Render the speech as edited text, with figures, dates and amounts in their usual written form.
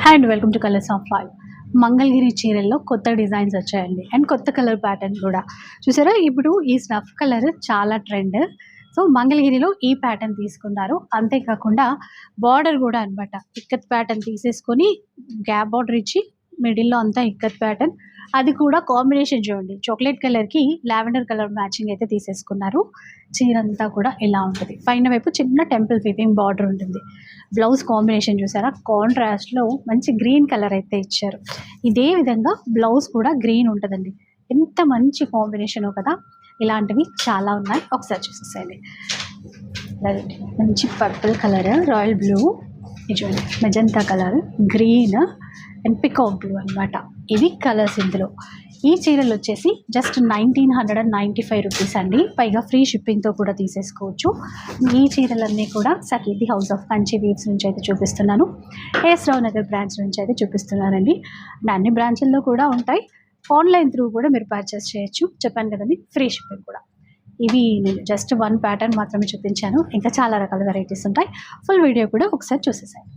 Hi and welcome to colours of life. Mangalagiri చీరల్లో కొత్త designs వచ్చాయండి అండ్ కొత్త కలర్ ప్యాటర్న్ కూడా చూసారా. ఇప్పుడు ఈ స్నఫ్ కలర్ చాలా ట్రెండ్. సో మంగళగిరిలో ఈ ప్యాటర్న్ తీసుకున్నారు. అంతేకాకుండా బార్డర్ కూడా అనమాట ఇక్కత్ ప్యాటర్న్ తీసేసుకొని గ్యాప్ బార్డర్ ఇచ్చి మిడిల్లో అంతా ఇక్కత్ ప్యాటర్న్, అది కూడా కాంబినేషన్ చూడండి. చాక్లెట్ కలర్కి లావెండర్ కలర్ మ్యాచింగ్ అయితే తీసేసుకున్నారు. చీర అంతా కూడా ఇలా ఉంటుంది. పైన వైపు చిన్న టెంపుల్ ఫిట్టింగ్ బార్డర్ ఉంటుంది. బ్లౌజ్ కాంబినేషన్ చూసారా, కాంట్రాస్ట్లో మంచి గ్రీన్ కలర్ అయితే ఇచ్చారు. ఇదే విధంగా బ్లౌజ్ కూడా గ్రీన్ ఉంటుందండి. ఎంత మంచి కాంబినేషనో కదా. ఇలాంటివి చాలా ఉన్నాయి, ఒకసారి చూసేసేయండి. మంచి పర్పుల్ కలర్, రాయల్ బ్లూ, చూడండి magenta colour, green and peacock blue అనమాట. ఇవి కలర్స్ ఇందులో. ఈ చీరలు వచ్చేసి జస్ట్ 1995 రూపీస్ అండి. పైగా ఫ్రీ షిప్పింగ్తో కూడా తీసేసుకోవచ్చు. ఈ చీరలన్నీ కూడా సఖీది హౌస్ ఆఫ్ కంచి వీవ్స్ నుంచి అయితే చూపిస్తున్నాను. ఎస్ రావు నగర్ బ్రాంచ్ నుంచి అయితే చూపిస్తున్నానండి. అన్ని బ్రాంచ్ల్లో కూడా ఉంటాయి. ఆన్లైన్ త్రూ కూడా మీరు పర్చేస్ చేయొచ్చు. చెప్పాను కదండి, ఫ్రీ షిప్పింగ్ కూడా. ఇవి నేను జస్ట్ వన్ ప్యాటర్న్ మాత్రమే చూపించాను. ఇంకా చాలా రకాల వెరైటీస్ ఉంటాయి. ఫుల్ వీడియో కూడా ఒకసారి చూసేసాను.